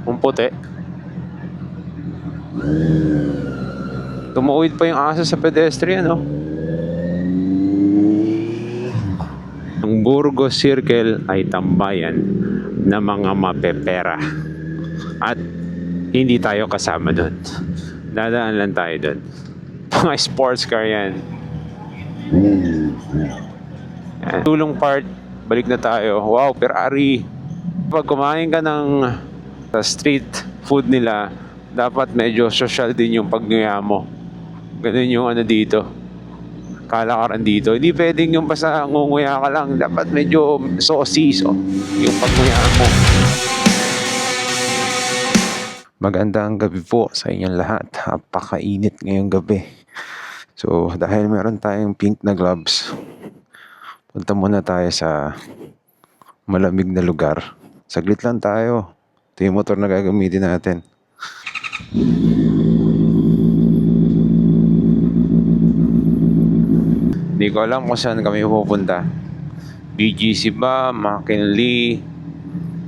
Ang puti. Tumuwid pa yung aso sa pedestrian, no? Ang Burgos Circle ay tambayan ng mga mapepera. At hindi tayo kasama doon. Dadaan lang tayo doon. Mga sports car yan. Tulong part, balik na tayo. Wow, Ferrari. Pag kumain ka ng sa street food nila, dapat medyo social din yung pagnguya mo. Ganun yung ano dito. Kalakaran dito. Hindi pwedeng yung basta ngunguya ka lang. Dapat medyo saucy yung pagnguya mo. Magandang gabi po sa inyong lahat. Napakainit ngayong gabi. So, dahil meron tayong pink na gloves, punta muna tayo sa malamig na lugar. Saglit lang tayo. Ito yung motor na gagamitin natin. Hindi ko alam kung saan kami pupunta. BGC ba? McKinley?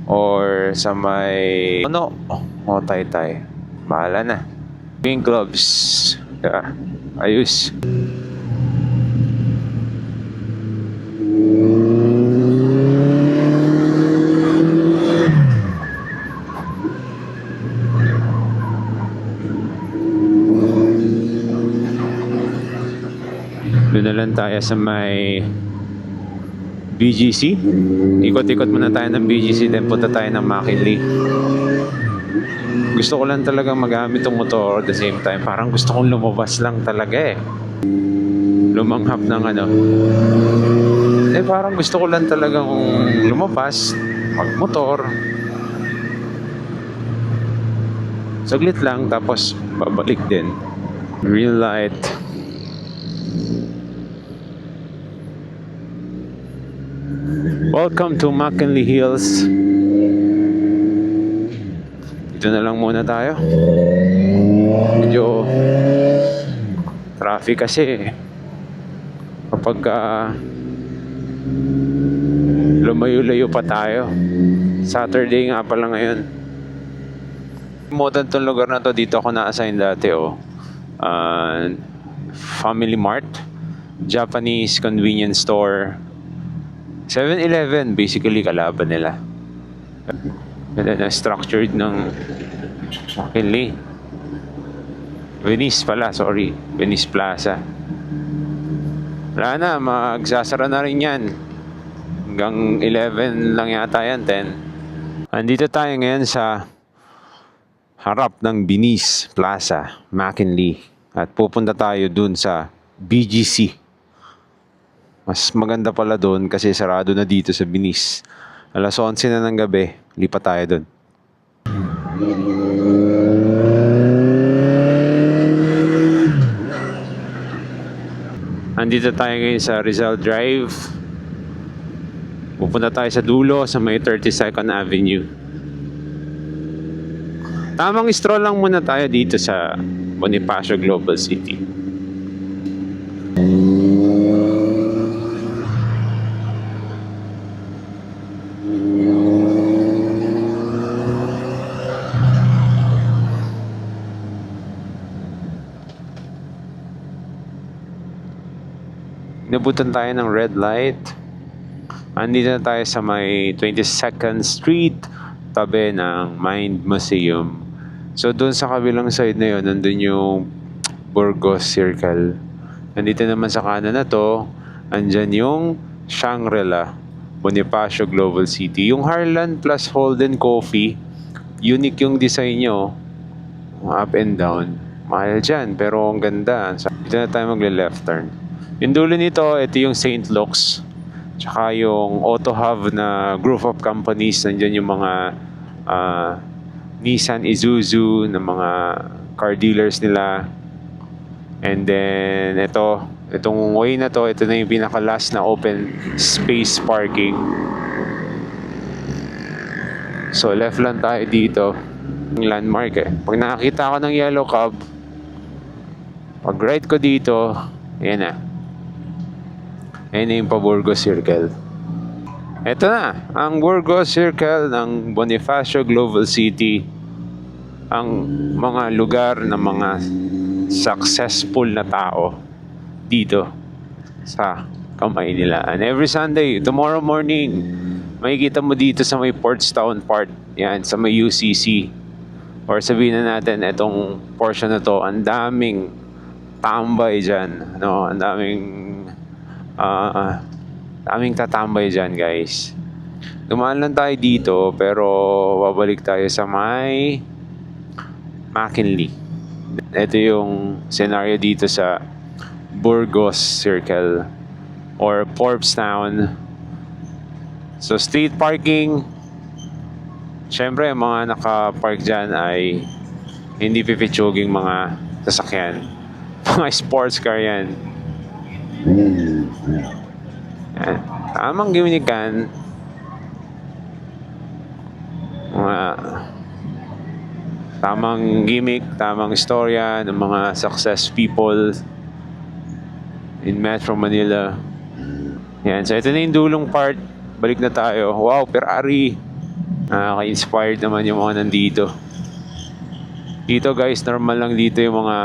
Or sa may o Taytay. Bahala na. Pink gloves. Yeah. Ayos. Doon na lang tayo sa may BGC. Ikot-ikot muna tayo ng BGC, then punta tayo ng McKinley. Gusto ko lang talagang magamit yung motor at the same time. Parang gusto kong lumabas lang talaga eh. Lumanghap ng ano. Parang gusto ko lang talagang lumabas, magmotor. Saglit lang, tapos babalik din. Green light. Welcome to McKinley Hills. Dito na lang muna tayo. Medyo traffic kasi kapag lumayo-layo pa tayo. Saturday nga pala ngayon. Modern tong lugar na to. Dito ako na-assign dati Family Mart, Japanese convenience store, 7-Eleven, basically kalaban nila. Ganda na structured ng McKinley. Venice Plaza. Wala na, magsasara na rin yan. Hanggang 11 lang yata yan, 10. Andito tayo ngayon sa harap ng Venice Plaza, McKinley. At pupunta tayo dun sa BGC. Mas maganda pala doon kasi sarado na dito sa Venice. Alas 11 na ng gabi, lipat tayo doon. Andito tayo ngayon sa Rizal Drive. Pupunta tayo sa dulo sa may 32nd Avenue. Tamang stroll lang muna tayo dito sa Bonifacio Global City. Nabutan tayo ng red light. Andito na tayo sa may 22nd Street, tabi ng Mind Museum. So doon sa kabilang side na yun, nandun yung Burgos Circle. Nandito naman sa kanan na to, andyan yung Shangri-La, Bonifacio Global City. Yung Harlan plus Holden Coffee, unique yung design nyo. Up and down. Mahal dyan, pero ang ganda. Dito na tayo magle-left turn. Yung dulo nito, ito yung St. Luke's. Tsaka yung Auto Hub na group of companies. Nandiyan yung mga Nissan, Isuzu, na mga car dealers nila. And then, itong way na to, ito na yung pinaka-last na open space parking. So, left lang tayo dito. Yung landmark eh. Pag nakakita ako ng yellow cab, pag right ko dito, ayan na. Ayan na yung pa-Burgos Circle. Ito na, ang Burgos Circle ng Bonifacio Global City. ang mga lugar ng mga successful na tao dito sa kamay nila. And every Sunday, tomorrow morning, makikita mo dito sa may Portstown Park, yan, sa may UCC. Or sabihin na natin, itong portion na to, ang daming tambay dyan. No? Ang daming tatambay dyan, guys. Dumaan lang tayo dito, pero babalik tayo sa may McKinley. Ito yung scenario dito sa Burgos Circle or Portstown. So street parking, syempre mga naka-park dyan ay hindi pipitsuging mga sasakyan. Mga sports car yan. Yan. Tamang giminikan. Mga tamang gimmick, tamang istorya ng mga success people in Metro Manila. Yan. So ito na yung dulong part. Balik na tayo. Wow, Ferrari. Nakaka-inspired naman yung mga nandito. Dito guys, normal lang dito yung mga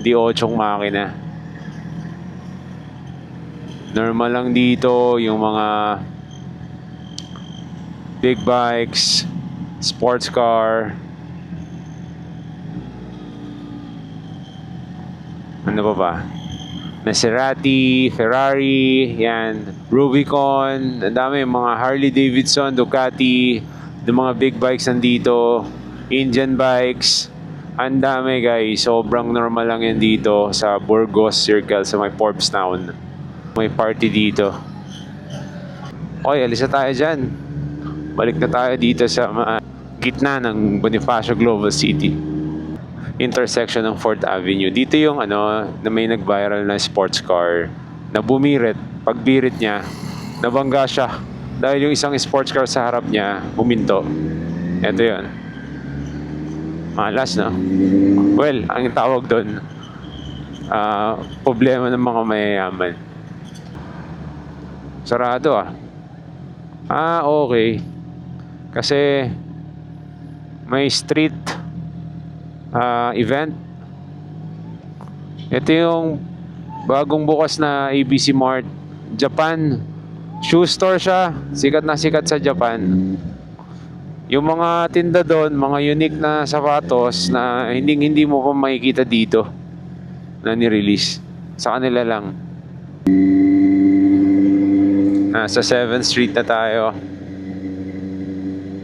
D8 makina. Normal lang dito yung mga big bikes, sports car. Ano pa ba? Maserati, Ferrari, yan, Rubicon, ang dami, mga Harley Davidson, Ducati, yung mga big bikes nandito, Indian bikes, ang dami guys, sobrang normal lang yan dito sa Burgos Circle sa may Portstown. May party dito. Okay, alis na tayo dyan. Balik na tayo dito sa gitna ng Bonifacio Global City. Intersection ng 4th Avenue. Dito yung na may nag-viral na sports car na bumirit. Pagbirit niya, nabangga siya. Dahil yung isang sports car sa harap niya, buminto. Ito yun. Malas, no? Well, ang tawag doon, problema ng mga mayayaman. Sarado okay. Kasi may street event. Ito yung bagong bukas na ABC Mart Japan. Shoe store siya. Sikat na sikat sa Japan. Yung mga tinda doon, mga unique na sapatos na hindi mo pa makikita dito na ni-release. Sa kanila lang. Nasa 7th Street na tayo.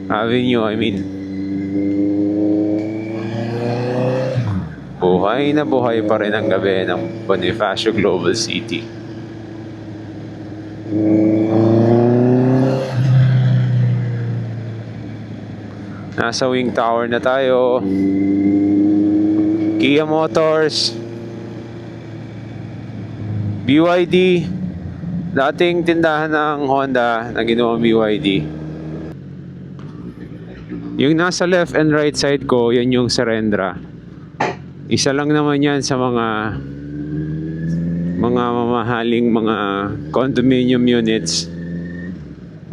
Avenue, I mean. Buhay na buhay pa rin ang gabi ng Bonifacio Global City. Nasa Wing Tower na tayo. Kia Motors, BYD, dating tindahan ng Honda na ginawang BYD. Yung nasa left and right side ko, yan yung Serendra. Isa lang naman yan sa mga mamahaling mga condominium units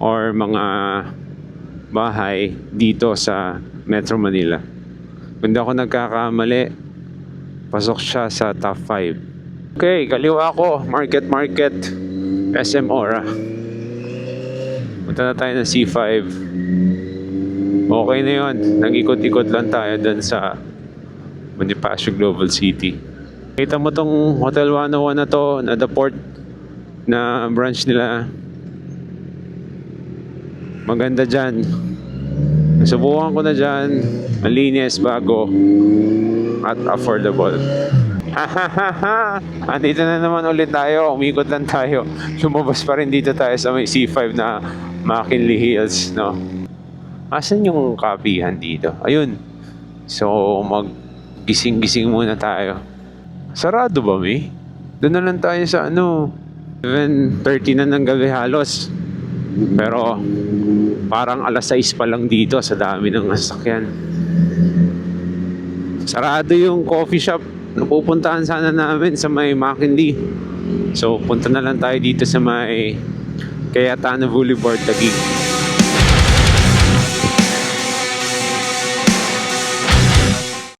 or mga bahay dito sa Metro Manila. Kung di ako nagkakamali, pasok siya sa top 5. Okay, kaliwa ko, Market, SM Ora. Punta na tayo ng C5. Okay na yun, nag-ikot-ikot lang tayo dun sa Bonifacio Global City. Kita mo tong Hotel 101 na to, na the port na branch nila. Maganda dyan. Nasubukan ko na dyan. Malinis, bago, at affordable. Andito na naman ulit tayo. Umikot lang tayo. Lumabas pa rin dito tayo sa may C5 na McKinley Hills, no? Asan yung kapihan dito? Ayun. So, gising-gising muna tayo. Sarado ba, may? Doon na lang tayo sa 7:30 na ng gabi halos. Pero parang alas 6 pa lang dito sa dami ng sasakyan. Sarado yung coffee shop na pupuntahan sana namin sa may McKinley. So punta na lang tayo dito sa may Cayetano Boulevard, Taguig.